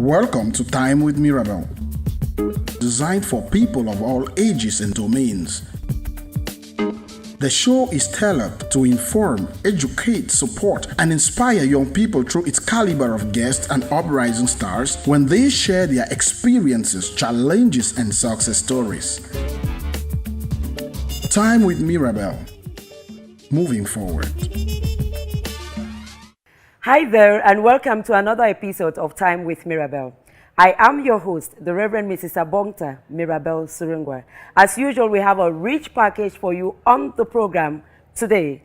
Welcome to Time with Mirabel, designed for people of all ages and domains. The show is tailored to inform, educate, support, and inspire young people through its caliber of guests and uprising stars when they share their experiences, challenges, and success stories. Time with Mirabel. Moving forward. Hi there, and welcome to another episode of Time with Mirabel. I am your host, the Reverend Mrs. Abongta Mirabel Surungwa. As usual, we have a rich package for you on the program today.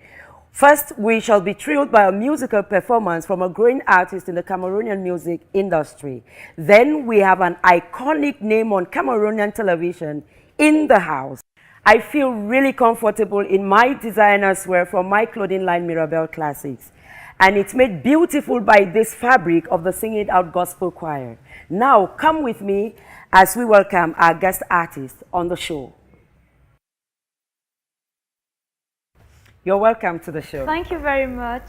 First, we shall be thrilled by a musical performance from a growing artist in the Cameroonian music industry. Then we have an iconic name on Cameroonian television in the house. I feel really comfortable in my designer's wear from my clothing line Mirabel Classics. And it's made beautiful by this fabric of the Sing It Out Gospel Choir. Now, come with me as we welcome our guest artist on the show. You're welcome to the show. Thank you very much.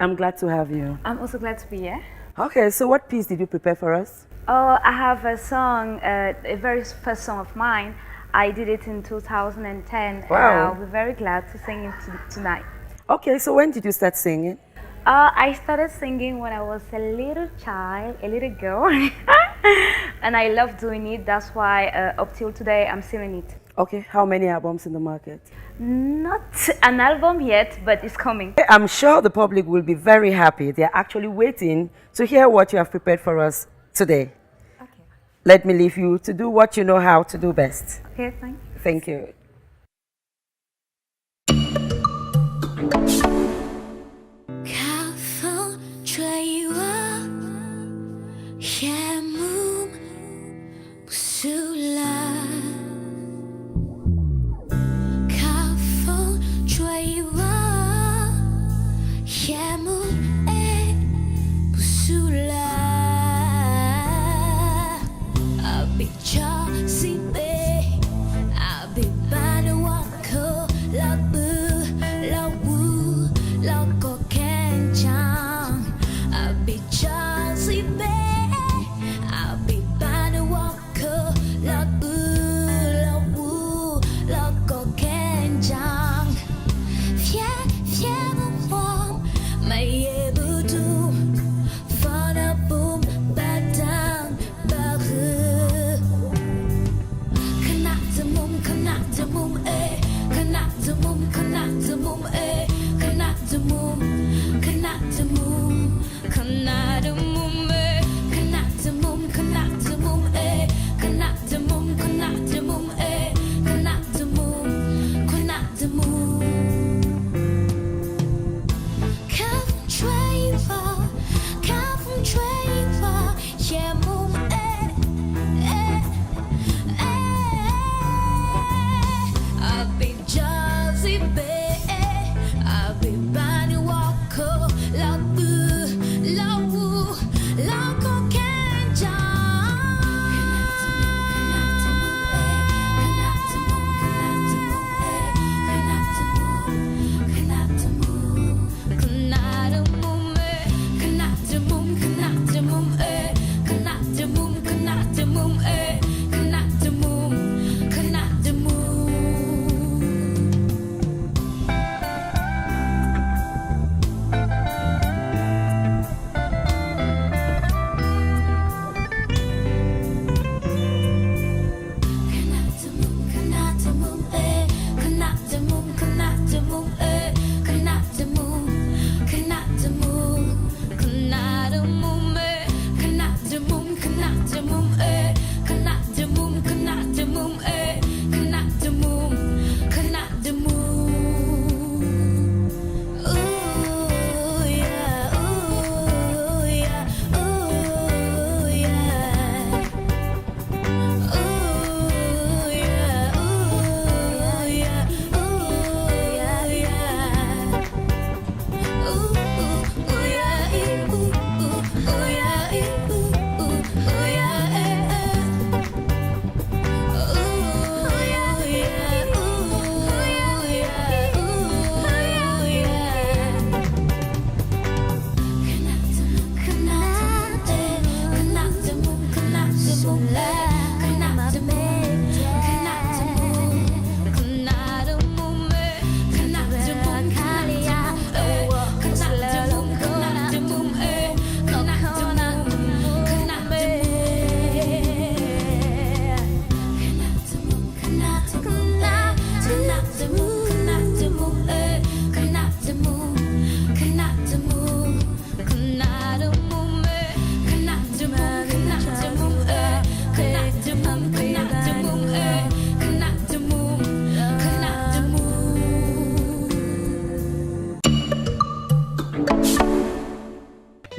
I'm glad to have you. I'm also glad to be here. Okay, so what piece did you prepare for us? Oh, I have a song, a very first song of mine. I did it in 2010. Wow. And I'll be very glad to sing it tonight. Okay, so when did you start singing? I started singing when I was a little child, a little girl. And I love doing it. That's why up till today I'm singing it. Okay, how many albums in the market? Not an album yet, but it's coming. I'm sure the public will be very happy. They're actually waiting to hear what you have prepared for us today. Okay. Let me leave you to do what you know how to do best. Okay, thank you. Thank you.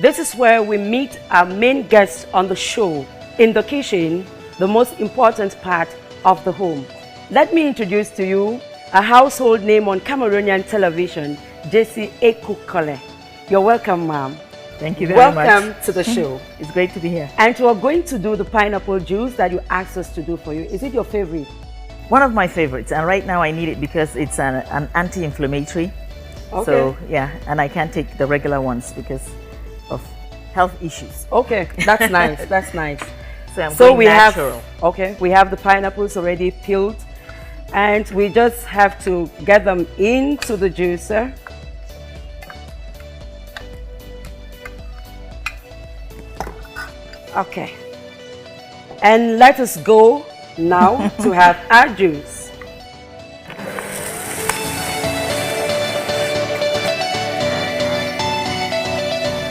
This is where we meet our main guests on the show. In the kitchen, the most important part of the home. Let me introduce to you a household name on Cameroonian television, Jessie Ekukole. You're welcome, ma'am. Thank you very much. Welcome to the show. It's great to be here. And we're going to do the pineapple juice that you asked us to do for you. Is it your favorite? One of my favorites, and right now I need it because it's an anti-inflammatory. Okay. So yeah, and I can't take the regular ones because of health issues. Okay, that's nice. That's nice. So we natural. we have the pineapples already peeled, and we just have to get them into the juicer. Okay, and let us go now to have our juice.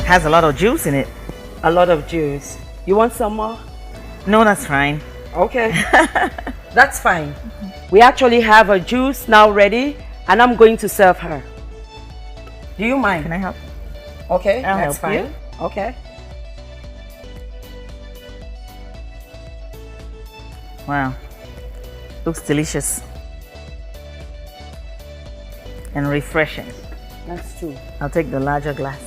Has a lot of juice in it. A lot of juice. You want some more? No, that's fine. Okay, that's fine. We actually have a juice now ready, and I'm going to serve her. Do you mind? Can I help? Okay, I'll that's help fine. you. Okay. Wow, looks delicious and refreshing. That's true. I'll take the larger glass.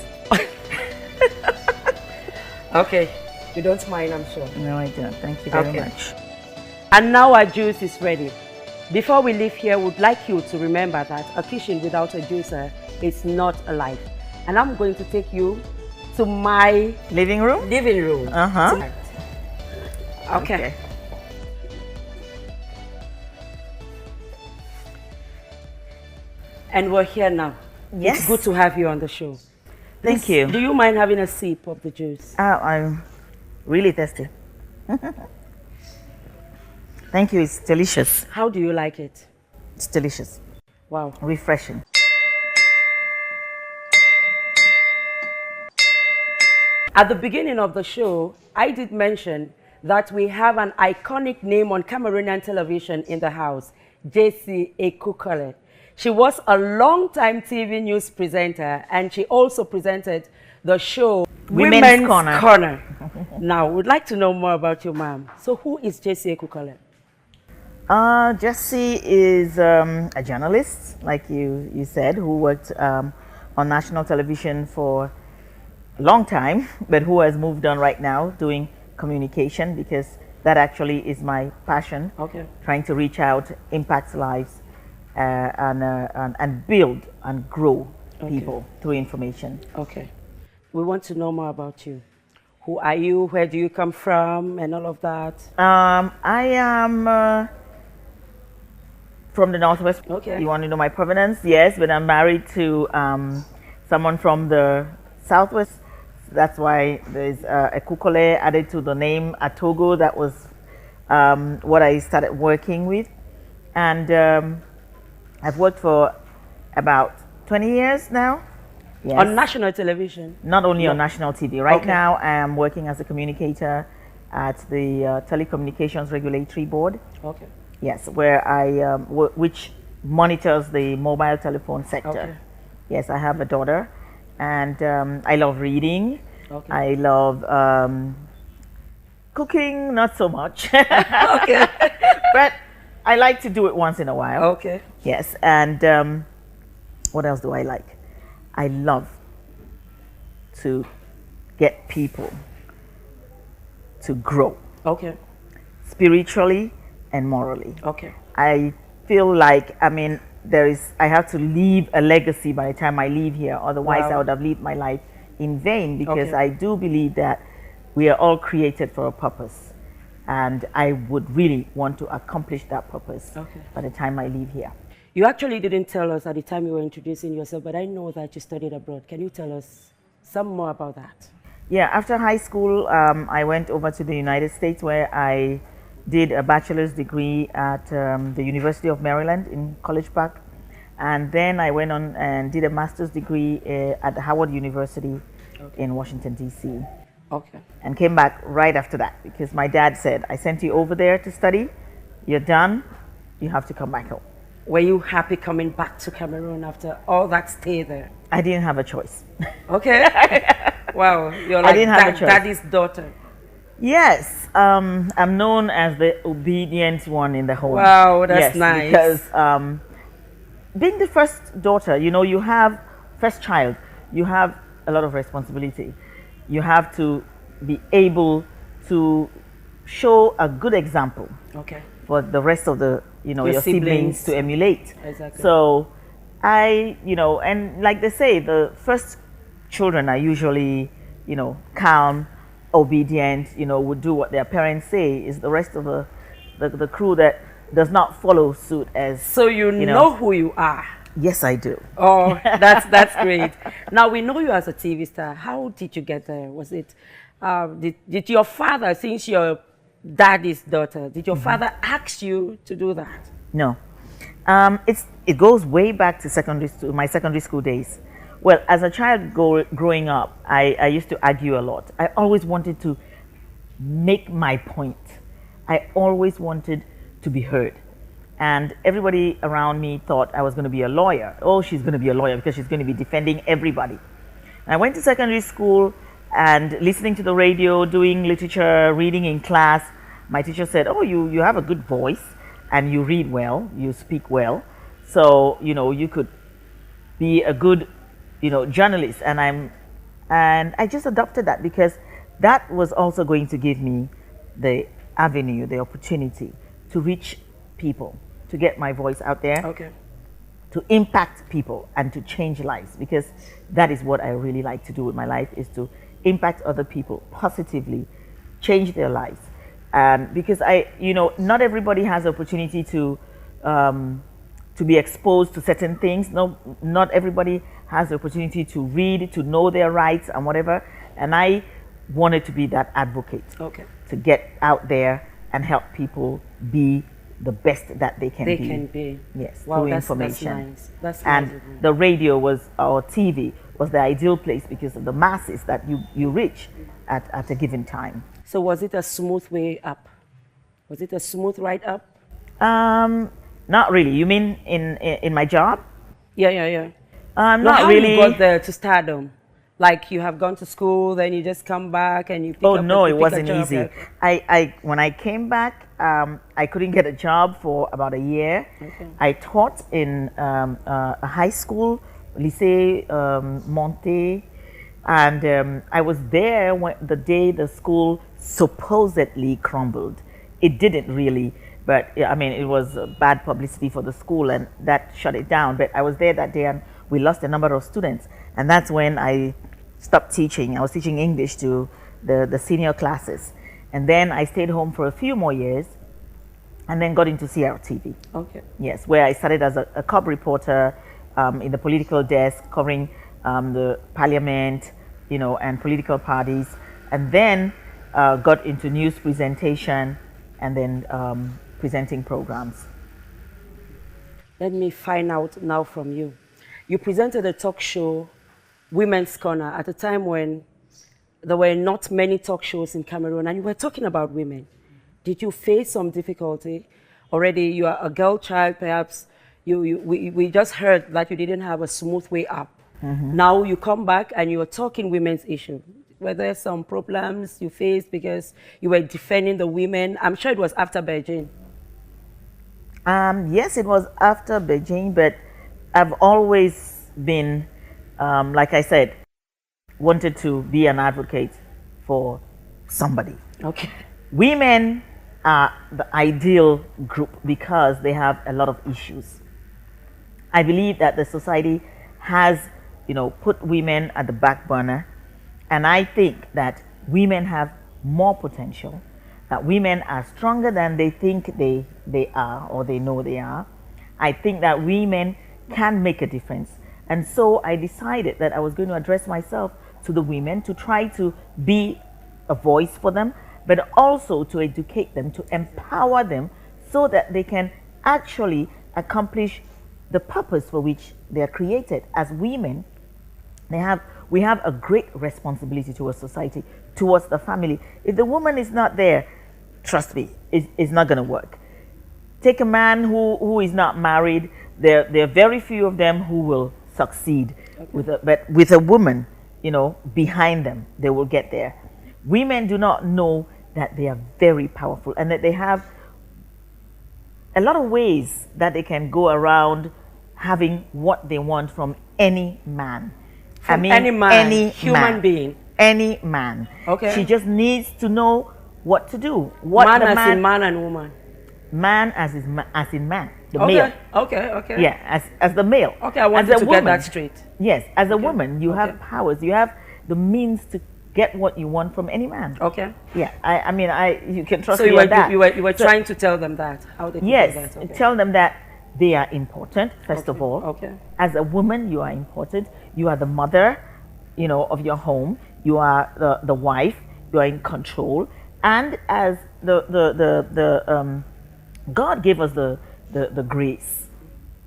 Okay, you don't mind, I'm sure. No, I don't. Thank you very Okay. much. And now our juice is ready. Before we leave here, we'd like you to remember that a kitchen without a juicer is not a life. And I'm going to take you to my Living room? living room. Uh-huh. Okay. And we're here now. Yes. It's good to have you on the show. Thank you. Do you mind having a sip of the juice? I'm really thirsty. Thank you. It's delicious. How do you like it? It's delicious. Wow. Refreshing. At the beginning of the show, I did mention that we have an iconic name on Cameroonian television in the house, Jessie Ekukole. She was a long-time TV news presenter, and she also presented the show Women's Corner. Now, we'd like to know more about you, ma'am. So who is Jessie Ekukole? Jessie is a journalist, like you said, who worked on national television for a long time, but who has moved on right now doing communication, because that actually is my passion. Okay. Trying to reach out, impact lives, and build and grow people through information. Okay. We want to know more about you. Who are you? Where do you come from? And all of that. I am from the Northwest. Okay. You want to know my provenance? Yes, but I'm married to someone from the Southwest. That's why there's a Ekukole added to the name Atogo. That was what I started working with. And I've worked for about 20 years now. Yes. On national television? Not only on national TV. Right Okay. now, I am working as a communicator at the Telecommunications Regulatory Board. Okay. Yes, where I which monitors the mobile telephone sector. Okay. Yes, I have a daughter, and I love reading. Okay. I love cooking, not so much. Okay. But I like to do it once in a while. Okay. Yes, and what else do I like? I love to get people to grow Okay. spiritually and morally. Okay. I feel like, I mean, I have to leave a legacy by the time I leave here. Otherwise, Wow. I would have lived my life in vain, because Okay. I do believe that we are all created for a purpose. And I would really want to accomplish that purpose Okay. by the time I leave here. You actually didn't tell us at the time you were introducing yourself, but I know that you studied abroad. Can you tell us some more about that? Yeah, after high school, I went over to the United States, where I did a bachelor's degree at the University of Maryland in College Park. And then I went on and did a master's degree at Howard University in Washington, D.C. Okay. And came back right after that, because my dad said, I sent you over there to study, you're done, you have to come back home. Were you happy coming back to Cameroon after all that stay there? I didn't have a choice. Okay. Wow, you're I like didn't have a choice. daddy's daughter. Yes, I'm known as the obedient one in the home. Wow, that's yes, nice. Because being the first daughter, you have first child, you have a lot of responsibility. You have to be able to show a good example Okay. for the rest of the your siblings to emulate. Exactly. So and like they say, the first children are usually calm, obedient, would do what their parents say. Is the rest of the crew that does not follow suit as So you know who you are. Yes, I do. Oh, that's great. Now we know you as a TV star. How did you get there? Was it did your father, since you're daddy's daughter, did your father ask you to do that? No, it goes way back to my secondary school days. Well, as a child growing up, I used to argue a lot. I always wanted to make my point. I always wanted to be heard. And everybody around me thought I was going to be a lawyer. Oh, she's going to be a lawyer because she's going to be defending everybody. And I went to secondary school and listening to the radio, doing literature, reading in class. My teacher said, oh, you have a good voice and you read well, you speak well. So, you could be a good, journalist. And I just adopted that because that was also going to give me the avenue, the opportunity to reach people, to get my voice out there, Okay. to impact people and to change lives, because that is what I really like to do with my life, is to impact other people positively, change their lives. And because not everybody has the opportunity to be exposed to certain things. No, not everybody has the opportunity to read, to know their rights and whatever. And I wanted to be that advocate, Okay. to get out there and help people be the best that they can be. They can be. Yes, Wow, through that's information. nice. That's And nice. the radio or TV was the ideal place because of the masses that you reach at a given time. So was it a smooth way up? Was it a smooth ride up? Not really. You mean in my job? Yeah. Not how really. you got there to stardom? Like you have gone to school, then you just come back and you pick Oh up no, you it pick a wasn't job, easy. like- When I came back, I couldn't get a job for about a year. Okay. I taught in a high school, Lycée Monté, and I was there the day the school supposedly crumbled. It didn't really, but I mean, it was bad publicity for the school, and that shut it down. But I was there that day, and we lost a number of students, and that's when I stopped teaching. I was teaching English to the senior classes, and then I stayed home for a few more years, and then got into CRTV. Okay. Yes, where I started as a cub reporter in the political desk, covering the parliament, and political parties, and then got into news presentation, and then presenting programs. Let me find out now from you. You presented a talk show, Women's Corner, at a time when there were not many talk shows in Cameroon, and you were talking about women. Did you face some difficulty? Already, you are a girl child, perhaps. We just heard that you didn't have a smooth way up. Mm-hmm. Now you come back and you are talking women's issue. Were there some problems you faced because you were defending the women? I'm sure it was after Beijing. Yes, it was after Beijing, but I've always been, like I said, wanted to be an advocate for somebody. Okay. Women are the ideal group because they have a lot of issues. I believe that the society has, put women at the back burner, and I think that women have more potential, that women are stronger than they think they are or they know they are. I think that women can make a difference. And so I decided that I was going to address myself to the women, to try to be a voice for them, but also to educate them, to empower them so that they can actually accomplish the purpose for which they are created. As women, we have a great responsibility towards society, towards the family. If the woman is not there, trust me, it's not going to work. Take a man who is not married. There are very few of them who will succeed. Okay. But with a woman, behind them, they will get there. Women do not know that they are very powerful and that they have a lot of ways that they can go around having what they want from any man. From any man, human being. Any man. Okay. She just needs to know what to do. What Man the as in man and woman. Man as in man. The Okay, male. okay. Yeah, as the male. Okay, I wanted As a to woman, get that straight. Yes, as a woman, you Okay. have powers. You have the means to get what you want from any man. Okay. Yeah, I mean, you can trust So me on that. you were So- trying to tell them that. How they could Yes, do that. Okay. tell them that they are important, first of Okay, all. okay. As a woman, you are important. You are the mother, of your home. You are the wife. You are in control. And as God gave us the grace,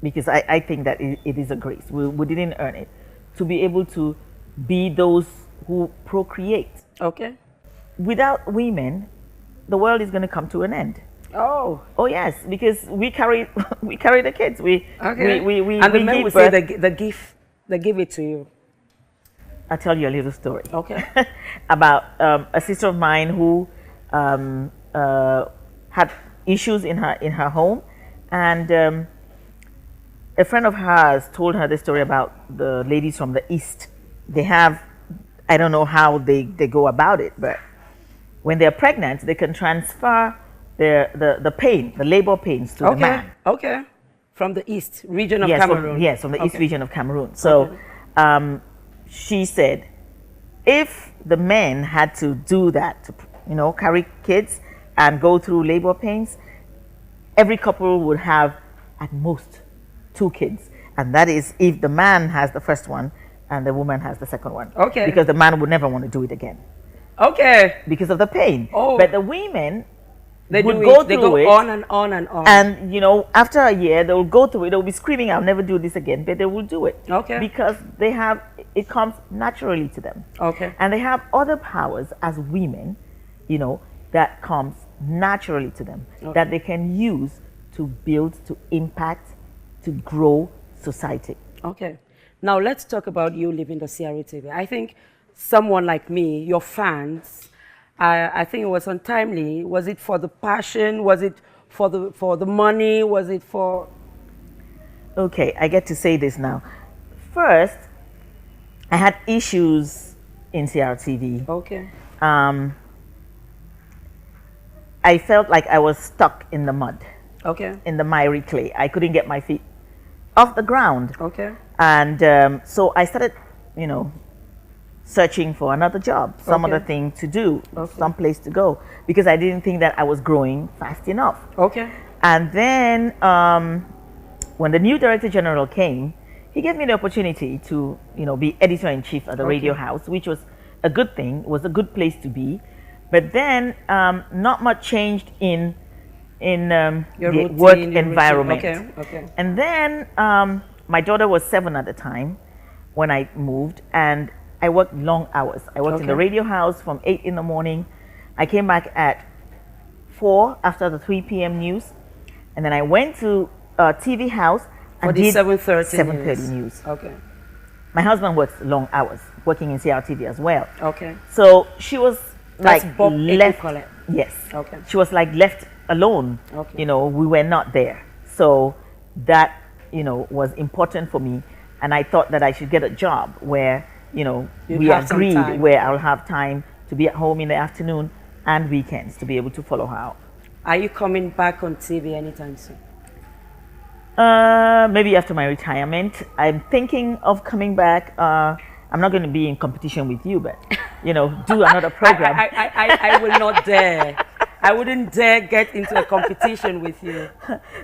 because I think that it is a grace. We didn't earn it, to be able to be those who procreate. Okay. Without women, the world is going to come to an end. Oh. Oh yes, because we carry the kids. We And the men give will say birth. the gift, they give it to you. I'll tell you a little story. Okay. About a sister of mine who had issues in her home, and a friend of hers told her the story about the ladies from the East. They have, I don't know how they go about it, but when they're pregnant, they can transfer the pain, the labor pains to the Okay. man. Okay. From the east region of Yes, Cameroon. from the East Okay. region of Cameroon. So she said, if the men had to do that, to carry kids and go through labor pains, every couple would have at most 2 kids, and that is if the man has the first one and the woman has the second one. Okay. Because the man would never want to do it again Okay. because of the pain. Oh. But the women They would do go it. They through go it, on and on and on. and after a year they'll go through it. They'll be screaming, "I'll never do this again," but they will do it. Okay. Because it comes naturally to them. Okay. And they have other powers as women, that comes naturally to them, that they can use to build, to impact, to grow society. Okay. Now let's talk about you leaving the CRA-TV. I think someone like me, your fans, I think it was untimely. Was it for the passion? Was it for the money? Was it for? Okay, I get to say this now. First, I had issues in CRTV. Okay. I felt like I was stuck in the mud, Okay. in the miry clay. I couldn't get my feet off the ground. Okay. And so I started, searching for another job, some Okay. other thing to do, Okay. some place to go, because I didn't think that I was growing fast enough. Okay. And then when the new director general came, he gave me the opportunity to, be editor-in-chief at the radio house, which was a good thing, was a good place to be. But then not much changed in Your the routine, work your routine. environment. Okay. Okay. And then my daughter was 7 at the time when I moved, and I worked long hours. I worked in the Okay. radio house from 8 in the morning. I came back at 4 after the 3 p.m. news, and then I went to TV house For and the did 7:30 news. Okay. My husband works long hours, working in CRTV as well. Okay. So she was That's like Bob left. Ekukwale. Yes. Okay. She was like left alone. Okay. We were not there. So that, was important for me. And I thought that I should get a job where, we have some agreed time. where I'll have time to be at home in the afternoon and weekends to be able to follow her out. Are you coming back on TV anytime soon? Maybe after my retirement. I'm thinking of coming back. I'm not going to be in competition with you, but, do another program. I will not dare. I wouldn't dare get into a competition with you.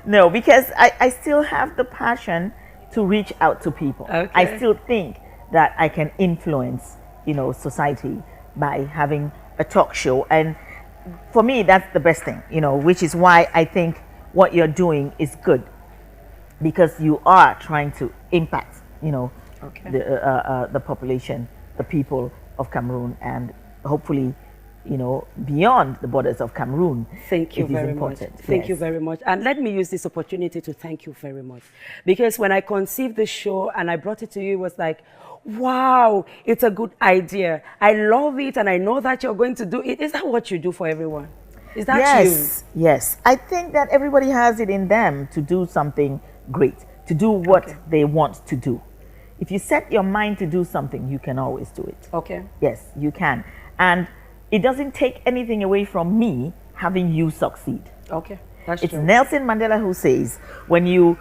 No, because I still have the passion to reach out to people. Okay. I still think that I can influence, society by having a talk show. And for me, that's the best thing, which is why I think what you're doing is good, because you are trying to impact, Okay. the population, the people of Cameroon, and hopefully, beyond the borders of Cameroon. Thank you It is very much. important. Thank you Yes. very much. And let me use this opportunity to thank you very much. Because when I conceived the show and I brought it to you, it was like, wow, it's a good idea. I love it and I know that you're going to do it. Is that what you do for everyone? Is that Yes, yes. I think that everybody has it in them to do something great, to do what they want to do. If you set your mind to do something, you can always do it. you? Okay. Yes, you can. And it doesn't take anything away from me having you succeed. Okay. That's It's true. Nelson Mandela who says, when you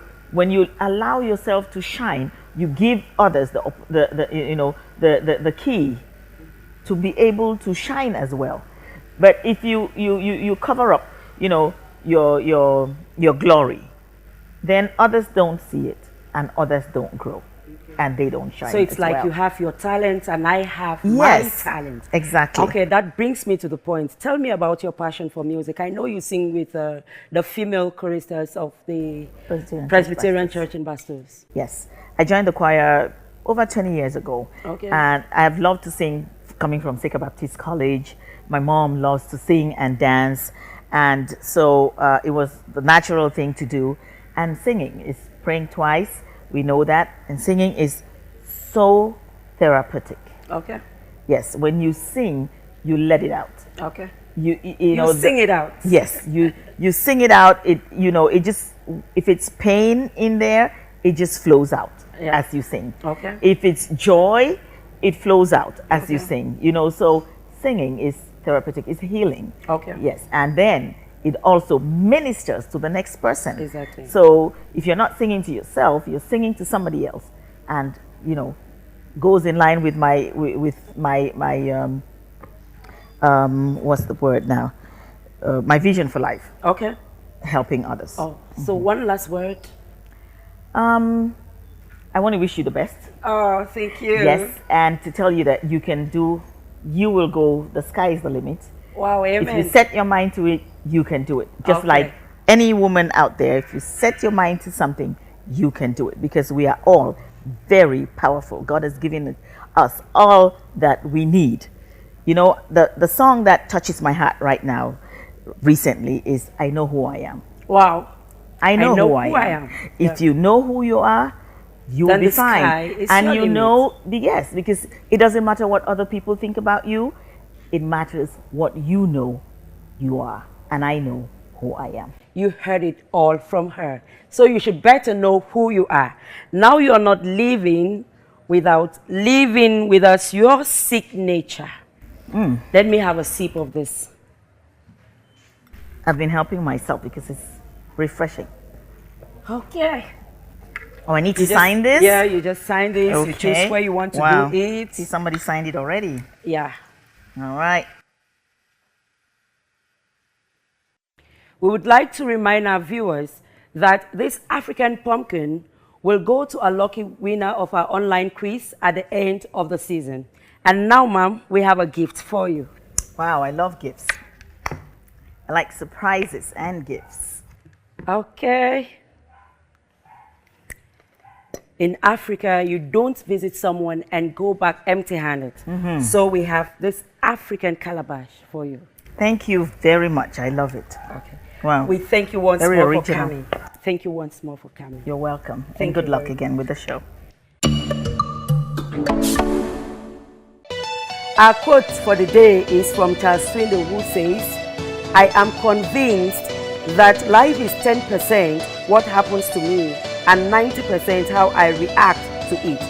allow yourself to shine, you give others the key to be able to shine as well. But if you cover up, your glory, then others don't see it and others don't grow and they don't shine. So it's as like well. you have your talent and I have my Yes, talent. exactly. Okay, that brings me to the point. Tell me about your passion for music. I know you sing with the female choristers of the Presbyterian Church in Bastos. Yes, I joined the choir over 20 years ago. Okay. And I've loved to sing coming from Sacred Baptist College. My mom loves to sing and dance. And so it was the natural thing to do. And singing is praying twice. We know that. And singing is so therapeutic. Okay. Yes, when you sing, you let it out. Okay. You know, sing it out. Yes, you sing it out. It just, if it's pain in there, it just flows out as you sing. Okay. If it's joy, it flows out as you sing. So singing is therapeutic, it's healing. Okay. Yes, and then it also ministers to the next person. Exactly. So if you're not singing to yourself, you're singing to somebody else, and goes in line with my what's the word now? My vision for life, Okay. helping others. Oh, so one last word. I want to wish you the best. Oh, thank you. Yes, and to tell you that you will go, the sky is the limit. Wow, amen. If you set your mind to it, you can do it. Just Okay. like any woman out there, if you set your mind to something, you can do it, because we are all very powerful. God has given us all that we need. The song that touches my heart right now recently is I Know Who I Am. Wow. I know who I am. If you know who you are, you will Then be the sky fine. is And your you limit. know, yes, because it doesn't matter what other people think about you. It matters what you know you are. And I know who I am. You heard it all from her. So you should better know who you are. Now you're not living without your signature. Let me have a sip of this. I've been helping myself because it's refreshing. Okay. Oh, I need to You just- sign this? Yeah, you just sign this. Okay. You choose where you want to Wow. do it. See, somebody signed it already. Yeah. All right. We would like to remind our viewers that this African pumpkin will go to a lucky winner of our online quiz at the end of the season. And now, ma'am, we have a gift for you. Wow, I love gifts. I like surprises and gifts. Okay. In Africa, you don't visit someone and go back empty-handed. So we have this African calabash for you. Thank you very much. I love it. Okay. Wow. We thank you once Very more original. for coming. Thank you once more for coming. You're welcome. Thank And good you luck very again with the show. Our quote for the day is from Charles Swindoll, who says, I am convinced that life is 10% what happens to me and 90% how I react to it.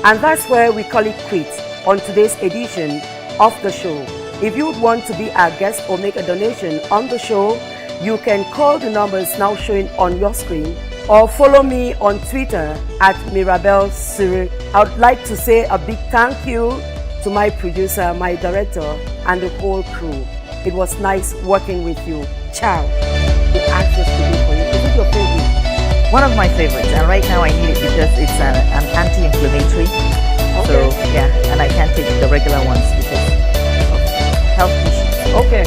And that's where we call it quits on today's edition of the show. If you would want to be our guest or make a donation on the show, you can call the numbers now showing on your screen or follow me on Twitter at Mirabel Suru. I would like to say a big thank you to my producer, my director, and the whole crew. It was nice working with you. Ciao. The access to do for you. Is it your favorite? One of my favorites, and right now I need it because it's an anti-inflammatory. So yeah, and I can't take the regular ones because of health issues. Okay.